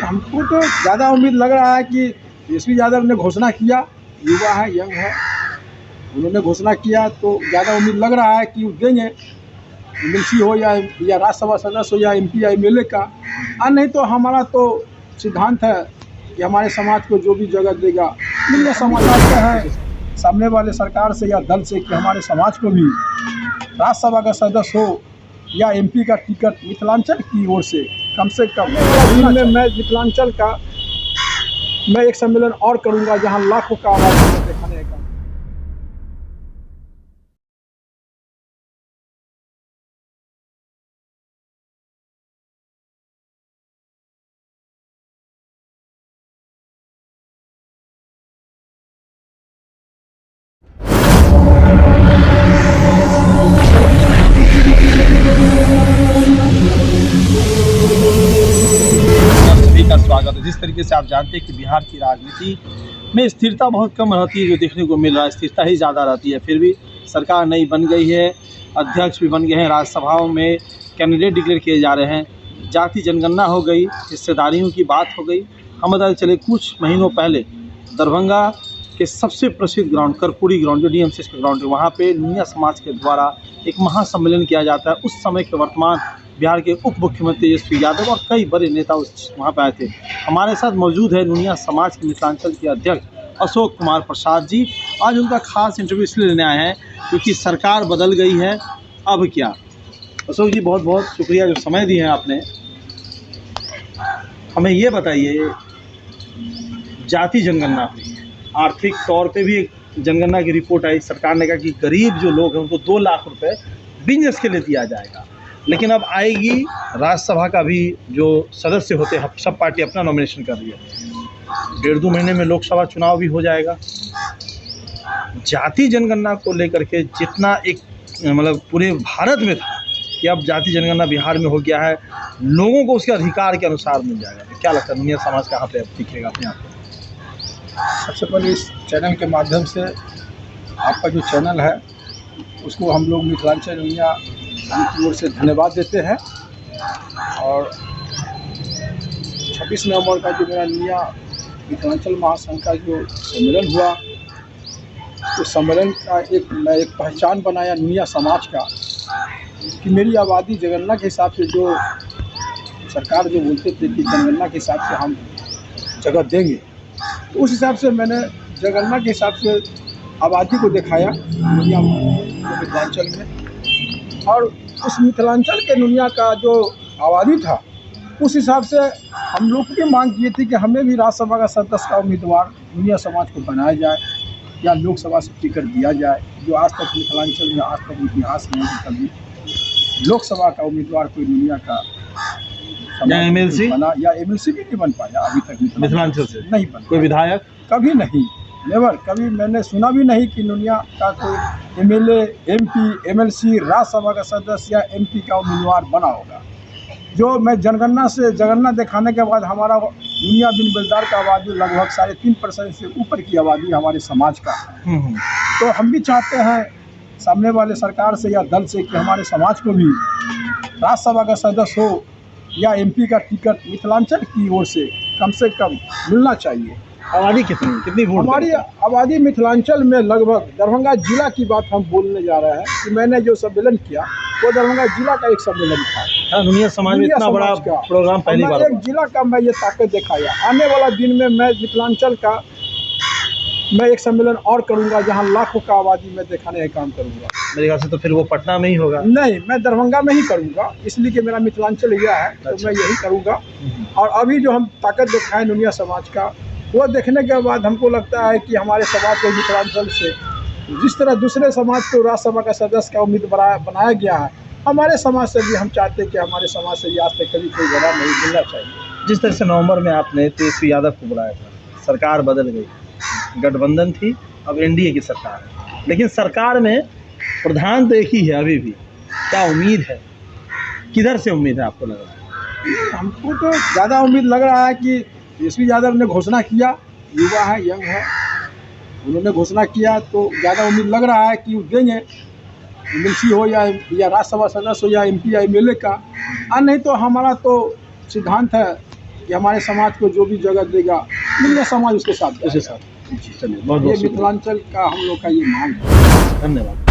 हमको तो ज़्यादा उम्मीद लग रहा है कि तेजस्वी यादव ने घोषणा किया, युवा है, यंग है, उन्होंने घोषणा किया तो ज़्यादा उम्मीद लग रहा है कि वो देंगे, एमएलसी हो या राज्यसभा सदस्य हो या एमपी या एमएलए का। नहीं तो हमारा तो सिद्धांत है कि हमारे समाज को जो भी जगह देगा, मिलने समाचार से है सामने वाले सरकार से या दल से कि हमारे समाज को भी राज्यसभा का सदस्य हो या एमपी का टिकट मिथिलांचल की ओर से कम दिन में मैं मिथिलांचल का मैं एक सम्मेलन और करूंगा जहां लाखों का आवाज दिखाने का। का स्वागत है। जिस तरीके से आप जानते हैं कि बिहार की राजनीति में स्थिरता बहुत कम रहती है, जो देखने को मिल रहा है स्थिरता ही ज़्यादा रहती है। फिर भी सरकार नई बन गई है, अध्यक्ष भी बन गए हैं, राज्यसभाओं में कैंडिडेट डिक्लेयर किए जा रहे हैं, जाति जनगणना हो गई, हिस्सेदारियों की बात हो गई। हम बताते चले कुछ महीनों पहले दरभंगा के सबसे प्रसिद्ध ग्राउंड कर्पूरी ग्राउंड जो डीएमसीएच का ग्राउंड है, वहाँ पे नुनिया समाज के द्वारा एक महासम्मेलन किया जाता है। उस समय के वर्तमान बिहार के उप मुख्यमंत्री तेजस्वी यादव और कई बड़े नेता वहाँ पे आए थे। हमारे साथ मौजूद है नुनिया समाज के मिथिलांचल के अध्यक्ष अशोक कुमार प्रसाद जी। आज उनका खास इंटरव्यू इसलिए लेने आए हैं क्योंकि सरकार बदल गई है, अब क्या। अशोक जी बहुत बहुत शुक्रिया जो समय दिए हैं आपने। हमें ये बताइए, जाति जनगणना हुई, आर्थिक तौर पे भी एक जनगणना की रिपोर्ट आई, सरकार ने कहा कि गरीब जो लोग हैं उनको 2 लाख रुपए बिजनेस के लिए दिया जाएगा। लेकिन अब आएगी राज्यसभा का भी जो सदस्य होते हैं, सब पार्टी अपना नॉमिनेशन कर रही है, 1.5-2 महीने में लोकसभा चुनाव भी हो जाएगा। जाति जनगणना को लेकर के जितना एक मतलब पूरे भारत में था कि अब जाति जनगणना बिहार में हो गया है, लोगों को उसके अधिकार के अनुसार मिल जाएगा, तो क्या लगता है दुनिया समाज कहाँ पे अब दिखेगा अपने आप को? सबसे पहले इस चैनल के माध्यम से आपका जो चैनल है उसको हम लोग मिथिलांचल नुनिया की ओर से धन्यवाद देते हैं। और 26 नवंबर का जो मेरा नुनिया मिथिलांचल महासंघ का जो सम्मेलन हुआ, उस सम्मेलन का मैं एक पहचान बनाया नुनिया समाज का कि मेरी आबादी जनगणना के हिसाब से जो सरकार जो बोलते थे कि जनगणना के हिसाब से हम जगह देंगे, तो उस हिसाब से मैंने जनगणना के हिसाब से आबादी को दिखाया नुनिया मिथिलांचल में। और उस मिथिलांचल के नुनिया का जो आबादी था उस हिसाब से हम लोग की मांग की थी कि हमें भी राज्यसभा का सदस्य का उम्मीदवार नुनिया समाज को बनाया जाए या लोकसभा से टिकट दिया जाए, जो आज तक मिथिलांचल में आज तक इतिहास में कभी लोकसभा का उम्मीदवार कोई नुनिया का एमएलसी बना या एमएलसी भी नहीं बन पाया अभी तक मिथिलांचल से, नहीं बन कोई विधायक कभी नहीं, नेवर, कभी मैंने सुना भी नहीं कि नुनिया का कोई एमएलए, एमपी, एमएलसी, राज्यसभा का सदस्य या एमपी का उम्मीदवार बना होगा। जो मैं जनगणना दिखाने के बाद हमारा नुनिया बिन बेलदार का आबादी लगभग 3.5% से ऊपर की आबादी हमारे समाज का है। तो हम भी चाहते हैं सामने वाले सरकार से या दल से कि हमारे समाज को भी राज्यसभा का सदस्य हो या एमपी का टिकट मिथिलांचल की ओर से कम मिलना चाहिए। आबादी कितनी वोट? हमारी आबादी मिथिलांचल में लगभग दरभंगा जिला की बात हम बोलने जा रहे हैं कि मैंने जो सम्मेलन किया वो दरभंगा जिला का एक सम्मेलन था। दुनिया समाज में इतना बड़ा प्रोग्राम पहली बार एक जिला का मैं ये ताकत दिखाया। आने वाला दिन में मैं मिथिलांचल का मैं एक सम्मेलन और करूंगा जहां लाखों का आबादी में दिखाने का काम करूंगा। मेरे ख्याल से तो फिर वो पटना में ही होगा। नहीं, मैं दरभंगा में ही करूंगा, इसलिए कि मेरा मिथिलांचल एरिया है। तो मैं यही करूंगा। और अभी जो हम ताकत दिखाएं दुनिया समाज का, वो देखने के बाद हमको लगता है कि हमारे समाज को मिथिलांचल से जिस तरह दूसरे समाज को राज्यसभा का सदस्य का उम्मीदवार बनाया गया है, हमारे समाज से भी हम चाहते हैं कि हमारे समाज से आज तक कभी कोई बड़ा नहीं मिलना चाहिए। जिस तरह से नवंबर में आपने तेजस्वी यादव को बुलाया था, सरकार बदल गई, गठबंधन थी, अब एनडीए की सरकार है, लेकिन सरकार में प्रधान तो एक ही है अभी भी। क्या उम्मीद है, किधर से उम्मीद है आपको लग रहा है? हमको तो ज़्यादा उम्मीद लग रहा है कि तेजस्वी यादव ने घोषणा किया, युवा है, यंग है, उन्होंने घोषणा किया तो ज़्यादा उम्मीद लग रहा है कि वो देंगे, एमएलसी हो या राज्यसभा सदस्य हो या एमपी या एमएलए का। नहीं तो हमारा तो सिद्धांत है कि हमारे समाज को जो भी जगह देगा मिलना समाज उसके साथ उसके जाएगा। साथ। चलिए बहुत ये बहुत शुक्रिया। मिथिलांचल का हम लोग का ये मांग है। धन्यवाद।